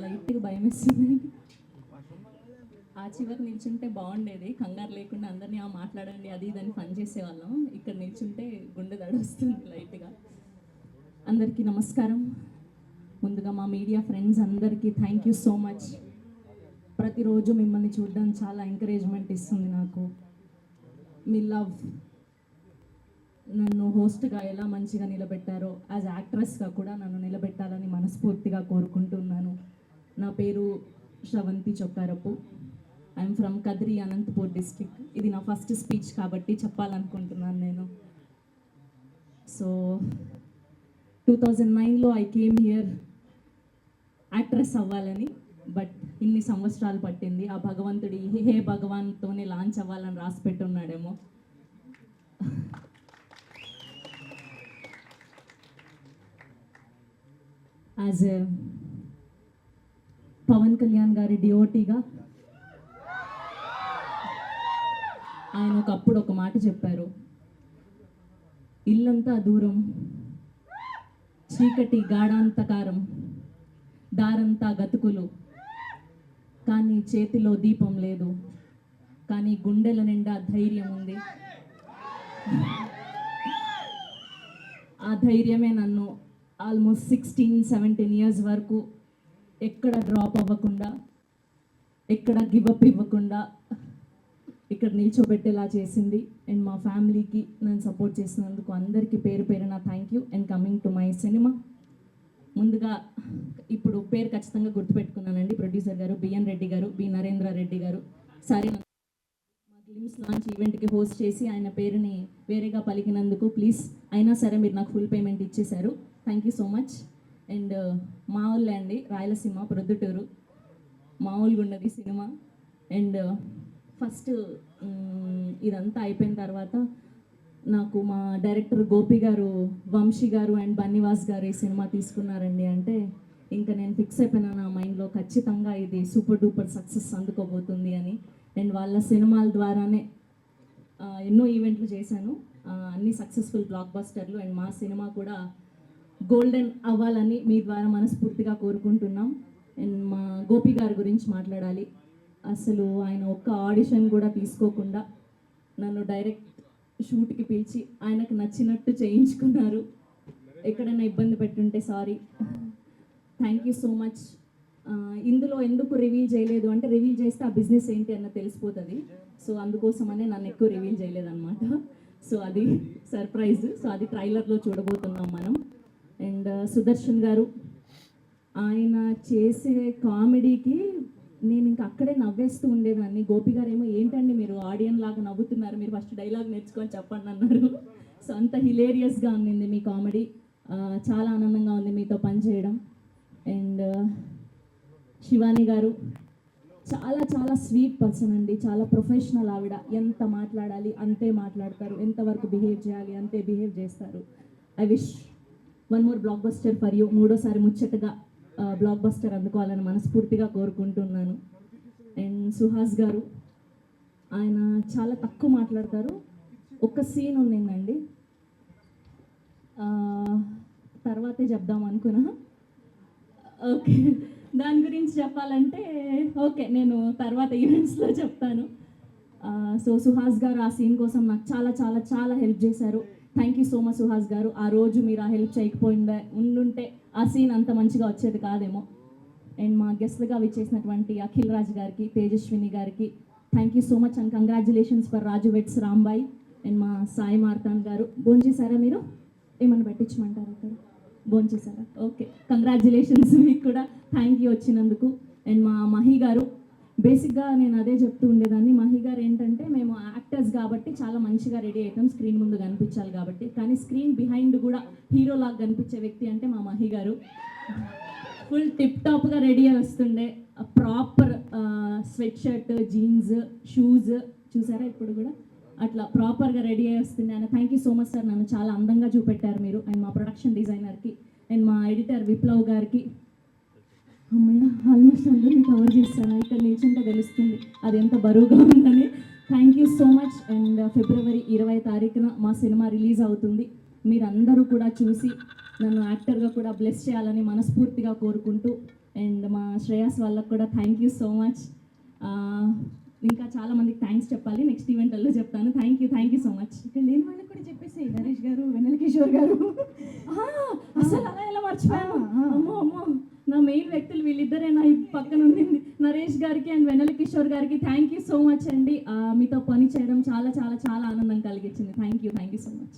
లైట్గా భయం వేస్తుంది. ఆ చివరి నిల్చుంటే బాగుండేది, కంగారు లేకుండా అందరినీ మాట్లాడండి అది ఇదని పని చేసేవాళ్ళం. ఇక్కడ నిల్చుంటే గుండె దడొస్తుంది లైట్గా. అందరికీ నమస్కారం. ముందుగా మా మీడియా ఫ్రెండ్స్ అందరికీ థ్యాంక్ యూ సో మచ్. ప్రతిరోజు మిమ్మల్ని చూడడం చాలా ఎంకరేజ్మెంట్ ఇస్తుంది నాకు. మీ లవ్ నన్ను హోస్ట్గా ఎలా మంచిగా నిలబెట్టారో యాజ్ యాక్ట్రెస్గా కూడా నన్ను నిలబెట్టాలని మనస్ఫూర్తిగా కోరుకుంటున్నాను. నా పేరు Sravanthi Chokkarapu. I'm from Kadiri, Anantapur district. ఇది నా ఫస్ట్ స్పీచ్ కాబట్టి చెప్పాలనుకుంటున్నాను నేను. సో 2009లో ఐ కేమ్ హియర్ యాక్ట్రెస్ అవ్వాలని, బట్ ఇన్ని సంవత్సరాలు పట్టింది. ఆ భగవంతుడి హే భగవాన్తోనే లాంచ్ అవ్వాలని రాసి పెట్టున్నాడేమో. యాజ్ పవన్ కళ్యాణ్ గారి డిఓటీగా ఆయన ఒకప్పుడు ఒక మాట చెప్పారు, ఇల్లంతా దూరం, చీకటి గాఢాంతకారం, దారంతా గతుకులు, కానీ చేతిలో దీపం లేదు, కానీ గుండెల నిండా ధైర్యం ఉంది. ఆ ధైర్యమే నన్ను ఆల్మోస్ట్ 16-17 ఇయర్స్ వరకు ఎక్కడ డ్రాప్ అవ్వకుండా, ఎక్కడ గివప్ ఇవ్వకుండా ఇక్కడ నిల్చోబెట్టేలా చేసింది. అండ్ మా ఫ్యామిలీకి నన్ను సపోర్ట్ చేసినందుకు అందరికీ పేరు పేరున thank you. And coming to my cinema, ముందుగా ఇప్పుడు పేరు ఖచ్చితంగా గుర్తుపెట్టుకున్నానండి. ప్రొడ్యూసర్ గారు బిఎన్ రెడ్డి గారు, బి నరేంద్ర రెడ్డి గారు. సరే, మా గ్లిమ్స్ లాంచ్ ఈవెంట్కి హోస్ట్ చేసి ఆయన పేరుని వేరేగా పలికినందుకు ప్లీజ్, అయినా సరే మీరు నాకు ఫుల్ పేమెంట్ ఇచ్చేశారు. Thank you so much. And మా ఊళ్ళే అండి, రాయలసీమ, ప్రొద్దుటూరు. మామూలుగా ఉన్నది సినిమా. అండ్ ఫస్ట్ ఇదంతా అయిపోయిన తర్వాత నాకు మా డైరెక్టర్ గోపి గారు, వంశీ గారు అండ్ బన్నివాస్ గారు ఈ సినిమా తీసుకున్నారండి అంటే ఇంకా నేను ఫిక్స్ అయిపోయినా నా మైండ్లో, ఖచ్చితంగా ఇది సూపర్ డూపర్ సక్సెస్ అందుకోబోతుంది అని. అండ్ వాళ్ళ సినిమాల ద్వారానే ఎన్నో ఈవెంట్లు చేశాను, అన్ని సక్సెస్ఫుల్ బ్లాక్ బస్టర్లు. అండ్ మా సినిమా కూడా గోల్డెన్ అవ్వాలని మీ ద్వారా మనస్ఫూర్తిగా కోరుకుంటున్నాం. అండ్ మా గోపి గారి గురించి మాట్లాడాలి. అసలు ఆయన ఒక్క ఆడిషన్ కూడా తీసుకోకుండా నన్ను డైరెక్ట్ షూట్కి పిలిచి ఆయనకు నచ్చినట్టు చేయించుకున్నారు. ఎక్కడైనా ఇబ్బంది పెట్టుంటే sorry. Thank you so much. ఇందులో ఎందుకు రివీల్ చేయలేదు అంటే, రివీల్ చేస్తే ఆ బిజినెస్ ఏంటి అన్న తెలిసిపోతుంది. సో అందుకోసమనే నన్ను ఎక్కువ రివీల్ చేయలేదన్నమాట. సో అది సర్ప్రైజ్. సో అది ట్రైలర్లో చూడబోతున్నాం మనం. అండ్ సుదర్శన్ గారు, ఆయన చేసే కామెడీకి నేను ఇంకా అక్కడే నవ్వేస్తూ ఉండేదాన్ని. గోపి గారు ఏమో ఏంటండి మీరు ఆడియన్ లాగా నవ్వుతున్నారు, మీరు ఫస్ట్ డైలాగ్ నేర్చుకొని చెప్పండి అన్నారు. సో అంత హిలేరియస్గా ఉండింది మీ కామెడీ. చాలా ఆనందంగా ఉంది మీతో పనిచేయడం. అండ్ శివాని గారు చాలా చాలా స్వీట్ పర్సన్ అండి, చాలా ప్రొఫెషనల్ ఆవిడ. ఎంత మాట్లాడాలి అంతే మాట్లాడతారు, ఎంతవరకు బిహేవ్ చేయాలి అంతే బిహేవ్ చేస్తారు. I wish one more block buster for you. మూడోసారి ముచ్చటగా బ్లాక్ బస్టర్ అందుకోవాలని మనస్ఫూర్తిగా కోరుకుంటున్నాను. అండ్ సుహాస్ గారు, ఆయన చాలా తక్కువ మాట్లాడతారు. ఒక్క సీన్ ఉండిందండి, తర్వాతే చెప్దాం అనుకున్నా. ఓకే, దాని గురించి చెప్పాలంటే ఓకే, నేను తర్వాత ఈవెంట్స్లో చెప్తాను. సో సుహాస్ గారు ఆ సీన్ కోసం నాకు చాలా చాలా చాలా హెల్ప్ చేశారు. Thank you so much Suhas గారు. ఆ రోజు మీరు ఆ హెల్ప్ ఉండుంటే ఆ సీన్ అంత మంచిగా వచ్చేది కాదేమో. అండ్ మా గెస్ట్లుగా విచ్చేసినటువంటి అఖిల్ రాజ్ గారికి, తేజస్విని గారికి thank you so much. And congratulations for Raju vets Rambai. And మా సాయి మార్తాన్ గారు. భోంచేశారా మీరు? ఏమన్నా పెట్టించమంటారు అక్కడ? భోంచేశారా? ఓకే, కంగ్రాచులేషన్స్ మీకు కూడా. థ్యాంక్ యూ వచ్చినందుకు. అండ్ మా మహి గారు, బేసిక్గా నేను అదే చెప్తూ ఉండేదాన్ని. మహి గారు ఏంటంటే, మేము యాక్టర్స్ కాబట్టి చాలా మంచిగా రెడీ అవుతాం, స్క్రీన్ ముందు కనిపించాలి కాబట్టి. కానీ స్క్రీన్ బిహైండ్ కూడా హీరో లాగా కనిపించే వ్యక్తి అంటే మా మహి గారు. ఫుల్ టిప్ టాప్గా రెడీ అయి వస్తుండే, proper sweat shirt, jeans, shoes చూసారా ఇప్పుడు కూడా అట్లా ప్రాపర్గా రెడీ అయి వస్తుండే ఆయన. Thank you so much sir, నన్ను చాలా అందంగా చూపెట్టారు మీరు. అండ్ మా ప్రొడక్షన్ డిజైనర్కి అండ్ మా ఎడిటర్ విప్లవ్ గారికి. అమ్మాయి ఆల్మోస్ట్ అందరినీ కవర్ చేస్తాను, ఇక్కడ నిల్చుంటే తెలుస్తుంది అది ఎంత బరువుగా ఉందని. Thank you so much. And February 20 తారీఖున మా సినిమా రిలీజ్ అవుతుంది. మీరందరూ కూడా చూసి నన్ను యాక్టర్గా కూడా బ్లెస్ చేయాలని మనస్ఫూర్తిగా కోరుకుంటూ, అండ్ మా శ్రేయాస్ వాళ్ళకు కూడా థ్యాంక్ యూ సో మచ్. ఇంకా చాలా మందికి థ్యాంక్స్ చెప్పాలి, నెక్స్ట్ ఈవెంట్లో చెప్తాను. Thank you so much. ఇక్కడ లేని వాళ్ళకి కూడా చెప్పేసి నరేష్ గారు, వెన్నెల కిషోర్ గారు. అసలు అలా ఎలా మర్చిపోయాను. అమ్మో నా మెయిన్ వ్యక్తులు వీళ్ళిద్దరే నా పక్కన ఉంది. నరేష్ గారికి అండ్ వెన్నెల కిషోర్ గారికి థ్యాంక్ యూ సో మచ్ అండి. మీతో పని చేయడం చాలా చాలా చాలా ఆనందం కలిగించింది. Thank you so much.